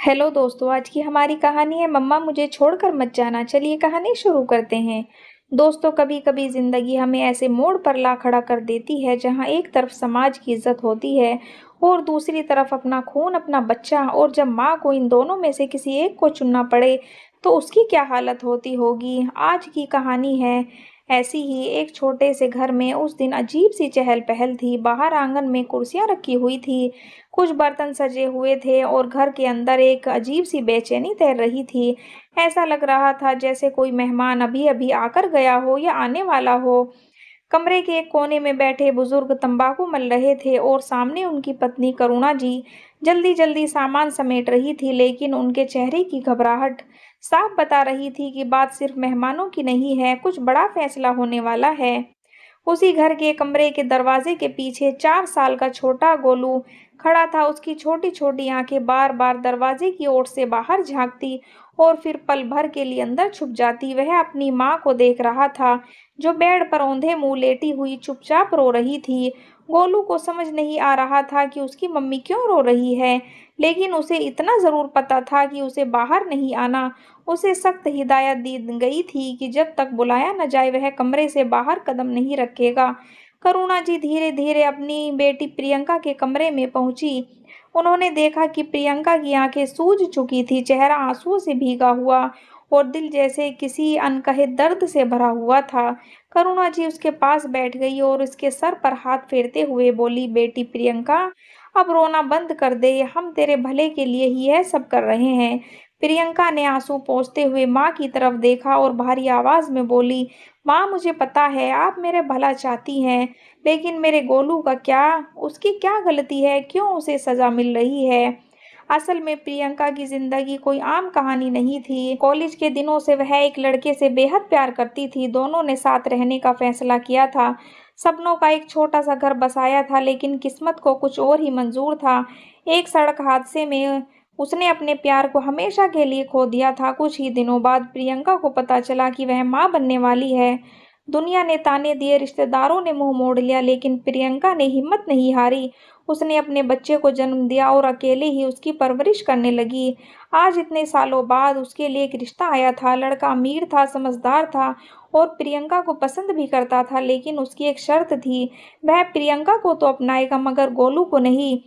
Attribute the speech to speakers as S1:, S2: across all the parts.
S1: Hello दोस्तों, आज की हमारी कहानी है मम्मा मुझे छोड़कर मत जाना। चलिए कहानी शुरू करते हैं। दोस्तों, कभी कभी जिंदगी हमें ऐसे मोड़ पर ला खड़ा कर देती है जहां एक तरफ समाज की इज्जत होती है और दूसरी तरफ अपना खून, अपना बच्चा। और जब माँ को इन दोनों में से किसी एक को चुनना पड़े तो उसकी क्या हालत होती होगी। आज की कहानी है ऐसी ही एक छोटे से घर में। उस दिन अजीब सी चहल पहल थी। बाहर आंगन में कुर्सियां रखी हुई थी, कुछ बर्तन सजे हुए थे और घर के अंदर एक अजीब सी बेचैनी तैर रही थी। ऐसा लग रहा था जैसे कोई मेहमान अभी अभी आकर गया हो या आने वाला हो। कमरे के एक कोने में बैठे बुजुर्ग तंबाकू मल रहे थे और सामने उनकी पत्नी करुणा जी जल्दी जल्दी सामान समेट रही थी, लेकिन उनके चेहरे की घबराहट साफ बता रही थी कि बात सिर्फ मेहमानों की नहीं है, कुछ बड़ा फैसला होने वाला है। उसी घर के कमरे के दरवाजे के पीछे 4 साल का छोटा गोलू खड़ा था। उसकी छोटी छोटी आंखें बार बार दरवाजे की ओर से बाहर झांकती और फिर पल भर के लिए अंदर छुप जाती। वह अपनी माँ को देख रहा था, जो बेड पर औंधे मुंह लेटी हुई चुपचाप रो रही थी। गोलू को समझ नहीं आ रहा था कि उसकी मम्मी क्यों रो रही है, लेकिन उसे इतना जरूर पता था कि उसे बाहर नहीं आना। उसे सख्त हिदायत दी गई थी कि जब तक बुलाया न जाए वह कमरे से बाहर कदम नहीं रखेगा। करुणा जी धीरे धीरे अपनी बेटी प्रियंका के कमरे में पहुंची। उन्होंने देखा कि प्रियंका की आंखें सूज चुकी थी, चेहरा आंसुओं से भीगा हुआ और दिल जैसे किसी अनकहे दर्द से भरा हुआ था। करुणा जी उसके पास बैठ गई और उसके सर पर हाथ फेरते हुए बोली, बेटी प्रियंका, अब रोना बंद कर दे, हम तेरे भले के लिए ही यह सब कर रहे हैं। प्रियंका ने आंसू पोंछते हुए माँ की तरफ देखा और भारी आवाज में बोली, माँ मुझे पता है आप मेरे भला चाहती हैं, लेकिन मेरे गोलू का क्या, उसकी क्या गलती है, क्यों उसे सजा मिल रही है। असल में प्रियंका की जिंदगी कोई आम कहानी नहीं थी। कॉलेज के दिनों से वह एक लड़के से बेहद प्यार करती थी। दोनों ने साथ रहने का फैसला किया था, सपनों का एक छोटा सा घर बसाया था, लेकिन किस्मत को कुछ और ही मंजूर था। एक सड़क हादसे में उसने अपने प्यार को हमेशा के लिए खो दिया था। कुछ ही दिनों बाद प्रियंका को पता चला कि वह मां बनने वाली है। दुनिया ने ताने दिए, रिश्तेदारों ने मुंह मोड़ लिया, लेकिन प्रियंका ने हिम्मत नहीं हारी। उसने अपने बच्चे को जन्म दिया और अकेले ही उसकी परवरिश करने लगी। आज इतने सालों बाद उसके लिए एक रिश्ता आया था। लड़का अमीर था, समझदार था और प्रियंका को पसंद भी करता था, लेकिन उसकी एक शर्त थी, वह प्रियंका को तो अपनाएगा मगर गोलू को नहीं।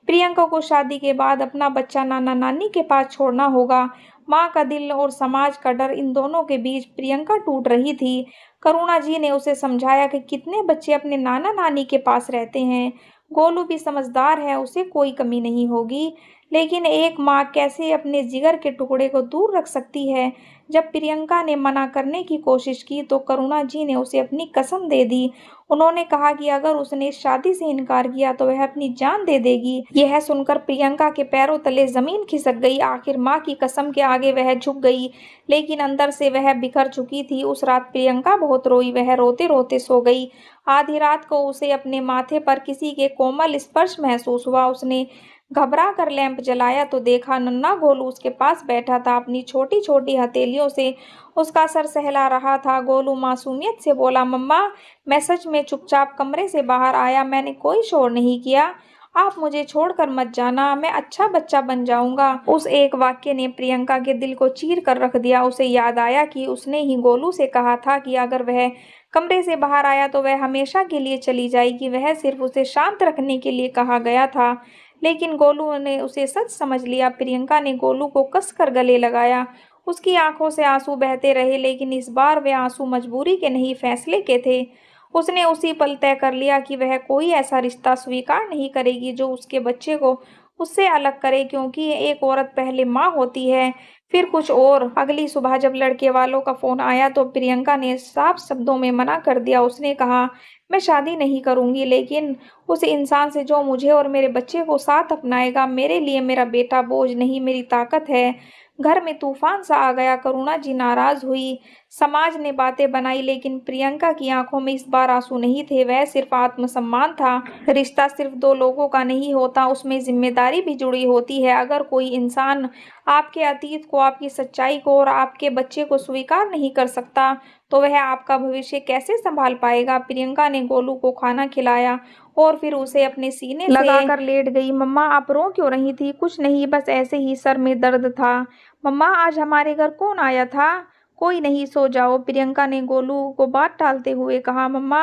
S1: प्रियंका को शादी के बाद अपना बच्चा नाना नानी के पास छोड़ना होगा। माँ का दिल और समाज का डर, इन दोनों के बीच प्रियंका टूट रही थी। करुणा जी ने उसे समझाया कि कितने बच्चे अपने नाना नानी के पास रहते हैं। गोलू भी समझदार है, उसे कोई कमी नहीं होगी, लेकिन एक माँ कैसे अपने जिगर के टुकड़े को दूर रख सकती है। जब प्रियंका ने मना करने की कोशिश की तो करुणा जी ने उसे अपनी कसम दे दी। उन्होंने कहा कि अगर उसने इस शादी से इनकार किया तो वह अपनी जान दे देगी। यह सुनकर प्रियंका के पैरों तले जमीन खिसक गई। आखिर माँ की कसम के आगे वह झुक गई, लेकिन अंदर से वह बिखर चुकी थी। उस रात प्रियंका बहुत रोई, वह रोते रोते सो गई। आधी रात को उसे अपने माथे पर किसी के कोमल स्पर्श महसूस हुआ। उसने घबरा कर लैंप जलाया तो देखा नन्हा गोलू उसके पास बैठा था, अपनी छोटी छोटी हथेलियों से उसका सर सहला रहा था। गोलू मासूमियत से बोला, मम्मा मैं सच में चुपचाप कमरे से बाहर आया, मैंने कोई शोर नहीं किया, आप मुझे छोड़कर मत जाना, मैं अच्छा बच्चा बन जाऊंगा। उस एक वाक्य ने प्रियंका के दिल को चीर कर रख दिया। उसे याद आया कि उसने ही गोलू से कहा था कि अगर वह कमरे से बाहर आया तो वह हमेशा के लिए चली जाएगी। वह सिर्फ उसे शांत रखने के लिए कहा गया था, लेकिन गोलू ने उसे सच समझ लिया। प्रियंका ने गोलू को कसकर गले लगाया। उसकी आंखों से आंसू बहते रहे, लेकिन इस बार वे आंसू मजबूरी के नहीं, फैसले के थे। उसने उसी पल तय कर लिया कि वह कोई ऐसा रिश्ता स्वीकार नहीं करेगी जो उसके बच्चे को उससे अलग करे, क्योंकि एक औरत पहले माँ होती है, फिर कुछ और। अगली सुबह जब लड़के वालों का फोन आया तो प्रियंका ने साफ शब्दों में मना कर दिया। उसने कहा, मैं शादी नहीं करूंगी, लेकिन उस इंसान से जो मुझे और मेरे बच्चे को साथ अपनाएगा। मेरे लिए मेरा बेटा बोझ नहीं, मेरी ताकत है। घर में तूफान सा आ गया। करुणा जी नाराज हुई, समाज ने बातें बनाई, लेकिन प्रियंका की आंखों में इस बार आंसू नहीं थे, वह सिर्फ आत्मसम्मान था। रिश्ता सिर्फ दो लोगों का नहीं होता, उसमें जिम्मेदारी भी जुड़ी होती है। अगर कोई इंसान आपके अतीत को, आपकी सच्चाई को और आपके बच्चे को स्वीकार नहीं कर सकता तो वह आपका भविष्य कैसे संभाल पाएगा। प्रियंका ने गोलू को खाना खिलाया और फिर उसे अपने सीने से लगाकर लेट गई। मम्मा आप रो क्यों रही थी। कुछ नहीं, बस ऐसे ही सर में दर्द था। मम्मा आज हमारे घर कौन आया था। कोई नहीं, सो जाओ। प्रियंका ने गोलू को बात टालते हुए कहा। मम्मा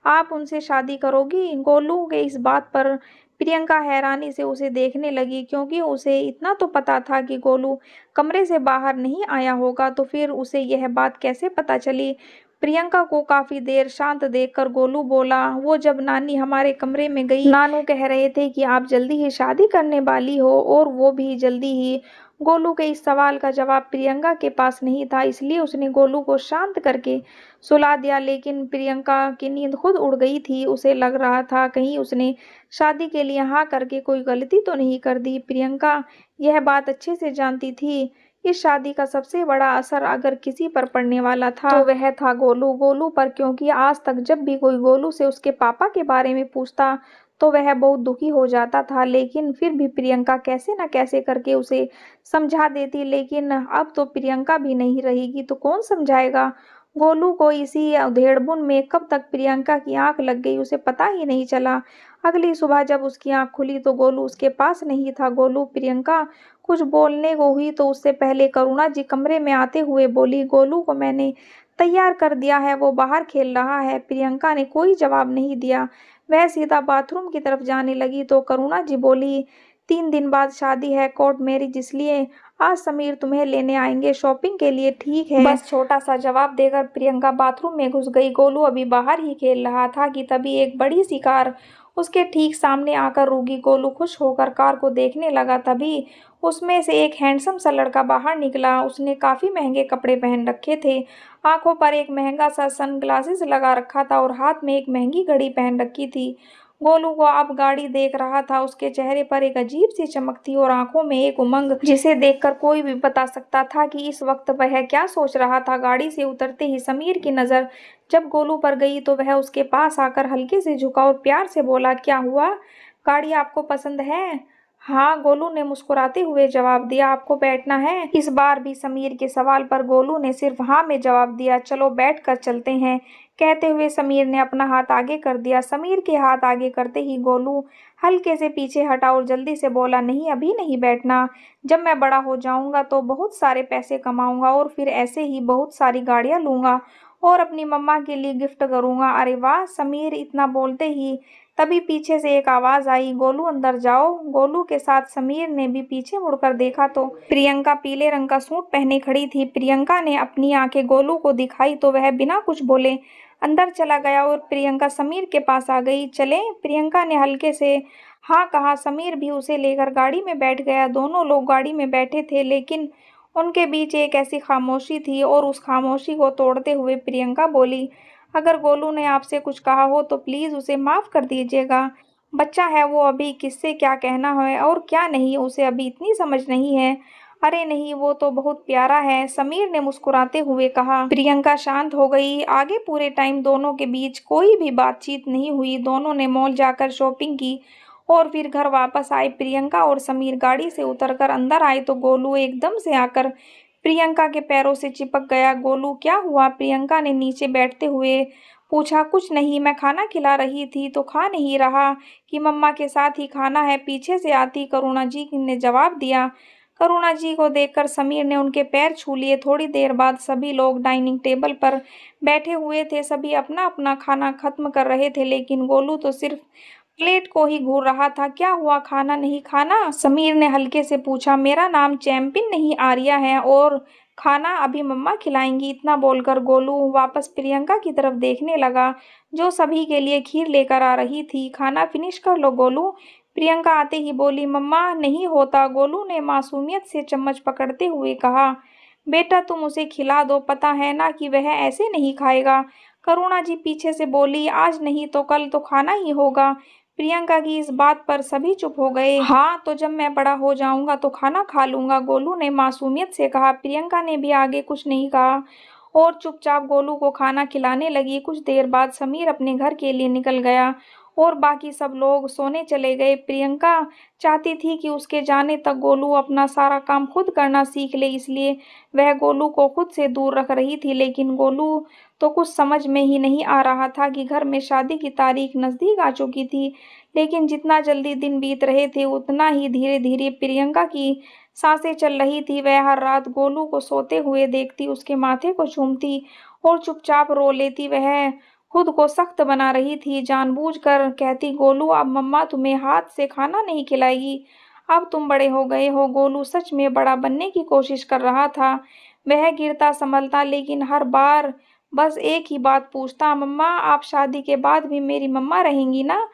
S1: आप उनसे शादी करोगी। गोलू के इस बात पर प्रियंका हैरानी से उसे देखने लगी, क्योंकि उसे इतना तो पता था कि गोलू कमरे से बाहर नहीं आया होगा, तो फिर उसे यह बात कैसे पता चली। प्रियंका को काफी देर शांत देखकर गोलू बोला, वो जब नानी हमारे कमरे में गई, नानू कह रहे थे कि आप जल्दी ही शादी करने वाली हो, और वो भी जल्दी ही। गोलू के इस सवाल का जवाब प्रियंका के पास नहीं था, इसलिए उसने गोलू को शांत करके सुला दिया। लेकिन प्रियंका की नींद खुद उड़ गई थी। उसे लग रहा था कहीं उसने शादी के लिए हाँ करके कोई गलती तो नहीं कर दी। प्रियंका यह बात अच्छे से जानती थी, इस शादी का सबसे बड़ा असर अगर किसी पर पड़ने वाला था तो वह था गोलू पर, क्योंकि आज तक जब भी कोई गोलू से उसके पापा के बारे में पूछता तो वह बहुत दुखी हो जाता था। लेकिन फिर भी प्रियंका कैसे न कैसे करके उसे समझा देती। लेकिन अब तो प्रियंका भी नहीं रहेगी तो कौन समझाएगा गोलू को। इसी उधेड़बुन में कब तक प्रियंका की आंख लग गई उसे पता ही नहीं चला। अगली सुबह जब उसकी आंख खुली तो गोलू उसके पास नहीं था। गोलू प्रियंका कुछ बोलने को हुई तो उससे पहले करुणा जी कमरे में आते हुए बोली, गोलू को मैंने तैयार कर दिया है, वो बाहर खेल रहा है। प्रियंका ने कोई जवाब नहीं दिया, वह सीधा बाथरूम की तरफ जाने लगी तो करुणा जी बोली, 3 दिन बाद शादी है, कोर्ट मैरिज, इसलिए आज समीर तुम्हें लेने आएंगे शॉपिंग के लिए, ठीक है। बस छोटा सा जवाब देकर प्रियंका बाथरूम में घुस गई। गोलू अभी बाहर ही खेल रहा था कि तभी एक बड़ी सी कार उसके ठीक सामने आकर रुकी। गोलू खुश होकर कार को देखने लगा, तभी उसमें से एक हैंडसम सा लड़का बाहर निकला। उसने काफी महंगे कपड़े पहन रखे थे, आंखों पर एक महंगा सा सनग्लासेस लगा रखा था और हाथ में एक महंगी घड़ी पहन रखी थी। गोलू को अब गाड़ी देख रहा था, उसके चेहरे पर एक अजीब सी चमक थी और आंखों में एक उमंग, जिसे देखकर कोई भी बता सकता था कि इस वक्त वह क्या सोच रहा था। गाड़ी से उतरते ही समीर की नजर जब गोलू पर गई तो वह उसके पास आकर हल्के से झुका और प्यार से बोला, क्या हुआ, गाड़ी आपको पसंद है। हाँ, गोलू ने मुस्कुराते हुए जवाब दिया। आपको बैठना है। इस बार भी समीर के सवाल पर गोलू ने सिर्फ हाँ में जवाब दिया। चलो बैठ कर चलते हैं, कहते हुए समीर ने अपना हाथ आगे कर दिया। समीर के हाथ आगे करते ही गोलू हल्के से पीछे हटा और जल्दी से बोला, नहीं अभी नहीं बैठना, जब मैं बड़ा हो जाऊंगा तो बहुत सारे पैसे कमाऊंगा और फिर ऐसे ही बहुत सारी गाड़ियां लूंगा और अपनी मम्मा के लिए गिफ्ट करूंगा। अरे वाह। समीर इतना बोलते ही तभी पीछे से एक आवाज आई, गोलू अंदर जाओ। गोलू के साथ समीर ने भी पीछे मुड़कर देखा तो प्रियंका पीले रंग का सूट पहने खड़ी थी। प्रियंका ने अपनी आंखें गोलू को दिखाई तो वह बिना कुछ बोले अंदर चला गया और प्रियंका समीर के पास आ गई। चले, प्रियंका ने हल्के से हाँ कहा। समीर भी उसे लेकर गाड़ी में बैठ गया। दोनों लोग गाड़ी में बैठे थे, लेकिन उनके बीच एक ऐसी खामोशी थी और उस खामोशी को तोड़ते हुए प्रियंका बोली, अगर गोलू ने आपसे कुछ कहा हो तो प्लीज उसे माफ कर दीजिएगा। बच्चा है वो, अभी किससे क्या कहना है और क्या नहीं, उसे अभी इतनी समझ नहीं है। अरे नहीं, वो तो बहुत प्यारा है, समीर ने मुस्कुराते हुए कहा। प्रियंका शांत हो गई। आगे पूरे टाइम दोनों के बीच कोई भी बातचीत नहीं हुई। दोनों ने मॉल जाकर शॉपिंग की और फिर घर वापस आए। प्रियंका और समीर गाड़ी से उतरकर अंदर आए तो गोलू एकदम से आकर प्रियंका के पैरों से चिपक गया। गोलू क्या हुआ, प्रियंका ने नीचे बैठते हुए पूछा। कुछ नहीं, मैं खाना खिला रही थी तो खा नहीं रहा कि मम्मा के साथ ही खाना है, पीछे से आती करुणा जी ने जवाब दिया। करुणा जी को देखकर समीर ने उनके पैर छू लिए। थोड़ी देर बाद सभी लोग डाइनिंग टेबल पर बैठे हुए थे। सभी अपना अपना खाना खत्म कर रहे थे, लेकिन गोलू तो सिर्फ प्लेट को ही घूर रहा था। क्या हुआ, खाना नहीं खाना, समीर ने हल्के से पूछा। मेरा नाम चैंपियन नहीं आर्या है और खाना अभी मम्मा खिलाएंगी। इतना बोलकर गोलू वापस प्रियंका की तरफ देखने लगा, जो सभी के लिए खीर लेकर आ रही थी। खाना फिनिश कर लो गोलू, प्रियंका आते ही बोली। मम्मा नहीं होता, गोलू ने मासूमियत से चम्मच पकड़ते हुए कहा। बेटा तुम उसे खिला दो, पता है ना कि वह ऐसे नहीं खाएगा। करुणा जी पीछे से बोली, आज नहीं तो कल तो खाना ही होगा। प्रियंका की इस बात पर सभी चुप हो गए। हाँ, तो जब मैं बड़ा हो जाऊंगा तो खाना खा लूंगा, गोलू ने मासूमियत से कहा। प्रियंका ने भी आगे कुछ नहीं कहा और चुपचाप गोलू को खाना खिलाने लगी। कुछ देर बाद समीर अपने घर के लिए निकल गया और बाकी सब लोग सोने चले गए। प्रियंका चाहती थी कि उसके जाने तक गोलू अपना सारा काम खुद करना सीख ले, इसलिए वह गोलू को खुद से दूर रख रही थी। लेकिन गोलू तो कुछ समझ में ही नहीं आ रहा था कि घर में शादी की तारीख नज़दीक आ चुकी थी। लेकिन जितना जल्दी दिन बीत रहे थे उतना ही धीरे धीरे प्रियंका की सांसें चल रही थी। वह हर रात गोलू को सोते हुए देखती, उसके माथे को चूमती और चुपचाप रो लेती। वह खुद को सख्त बना रही थी, जानबूझकर कहती, गोलू अब मम्मा तुम्हें हाथ से खाना नहीं खिलाएगी, अब तुम बड़े हो गए हो। गोलू सच में बड़ा बनने की कोशिश कर रहा था। वह गिरता संभलता लेकिन हर बार बस एक ही बात पूछता, मम्मा आप शादी के बाद भी मेरी मम्मा रहेंगी ना?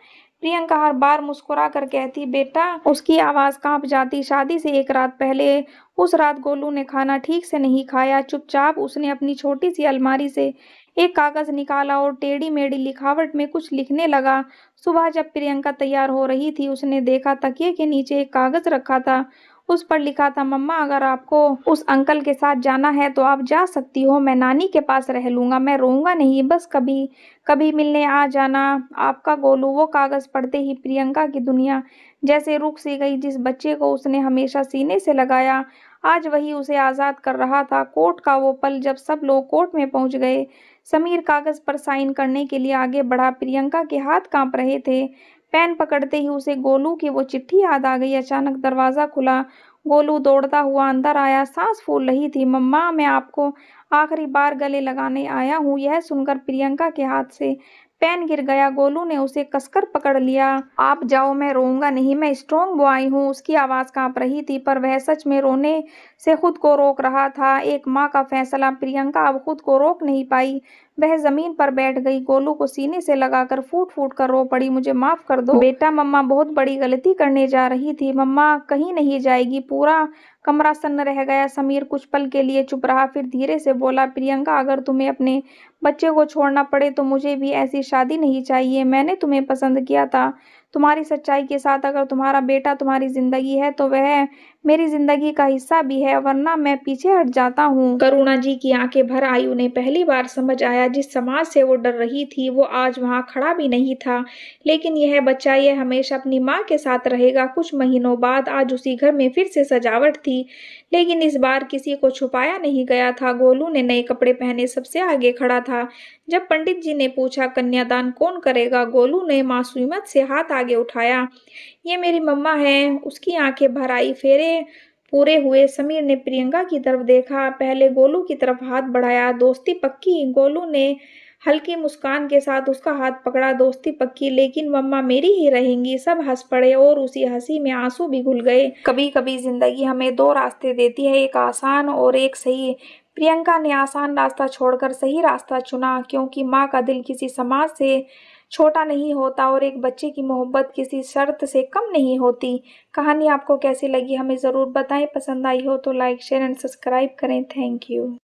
S1: प्रियंका हर बार मुस्कुरा कर कहती, बेटा। उसकी आवाज़ कांप जाती। शादी से एक रात पहले उस रात गोलू ने खाना ठीक से नहीं खाया। चुपचाप उसने अपनी छोटी सी अलमारी से एक कागज़ निकाला और टेढ़ी मेढ़ी लिखावट में कुछ लिखने लगा। सुबह जब प्रियंका तैयार हो रही थी उसने देखा तकिए के नीचे एक कागज़ रखा था। उस पर लिखा था, मम्मा अगर आपको उस अंकल के साथ जाना है तो आप जा सकती हो, मैं नानी के पास रह लूँगा, मैं रोऊँगा नहीं, बस कभी कभी मिलने आ जाना, आपका गोलू। वो कागज़ पढ़ते ही प्रियंका की दुनिया जैसे रुक सी गई। जिस बच्चे को उसने हमेशा सीने से लगाया आज वही उसे आज़ाद कर रहा था। कोर्ट का वो पल जब सब लोग कोर्ट में पहुंच गए। समीर कागज़ पर साइन करने के लिए आगे बढ़ा। प्रियंका के हाथ कांप रहे थे। पेन पकड़ते ही उसे गोलू की वो चिट्ठी याद आ गई। अचानक दरवाज़ा खुला। गोलू दौड़ता हुआ अंदर आया। सांस फूल रही थी। मम्मा मैं आपको आखिरी बार गले लगाने आया हूँ। यह सुनकर प्रियंका के हाथ से पेन गिर गया। गोलू ने उसे कसकर पकड़ लिया। आप जाओ, मैं रोऊंगा नहीं, मैं स्ट्रॉन्ग बॉय हूँ। उसकी आवाज़ कांप रही थी पर वह सच में रोने से खुद को रोक रहा था। एक माँ का फैसला। प्रियंका अब खुद को रोक नहीं पाई। वह जमीन पर बैठ गई। गोलू को सीने से लगाकर फूट फूट कर रो पड़ी, मुझे माफ कर दो बेटा, मम्मा बहुत बड़ी गलती करने जा रही थी। मम्मा कहीं नहीं जाएगी। पूरा कमरा सन्न रह गया। समीर कुछ पल के लिए चुप रहा, फिर धीरे से बोला, प्रियंका अगर तुम्हें अपने बच्चे को छोड़ना पड़े तो मुझे भी ऐसी शादी नहीं चाहिए। मैंने तुम्हें पसंद किया था। तुम्हारी सच्चाई के साथ अगर तुम्हारा बेटा तुम्हारी जिंदगी है तो वह मेरी जिंदगी का हिस्सा भी है, वरना मैं पीछे हट जाता हूँ। करुणा जी की आंखें भर आई। उन्हें पहली बार समझ आया जिस समाज से वो डर रही थी वो आज वहाँ खड़ा भी नहीं था। लेकिन यह बच्चा, यह हमेशा अपनी माँ के साथ रहेगा। कुछ महीनों बाद आज उसी घर में फिर से सजावट थी, लेकिन इस बार किसी को छुपाया नहीं गया था। गोलू ने नए कपड़े पहने सबसे आगे खड़ा था। जब पंडित जी ने पूछा, कन्यादान कौन करेगा, गोलू ने मासूमियत से हाथ आगे उठाया। ये मेरी मम्मा है। उसकी आंखें भर आई। फेरे पूरे हुए। समीर ने प्रियंका की तरफ देखा, पहले गोलू की तरफ हाथ बढ़ाया। दोस्ती पक्की? गोलू ने हल्की मुस्कान के साथ उसका हाथ पकड़ा। दोस्ती पक्की, लेकिन मम्मा मेरी ही रहेंगी। सब हंस पड़े और उसी हंसी में आंसू भी घुल गए। कभी कभी जिंदगी हमें दो रास्ते देती है, एक आसान और एक सही। प्रियंका ने आसान रास्ता छोड़कर सही रास्ता चुना, क्योंकि माँ का दिल किसी समाज से छोटा नहीं होता और एक बच्चे की मोहब्बत किसी शर्त से कम नहीं होती। कहानी आपको कैसी लगी हमें ज़रूर बताएं। पसंद आई हो तो लाइक शेयर एंड सब्सक्राइब करें। Thank you.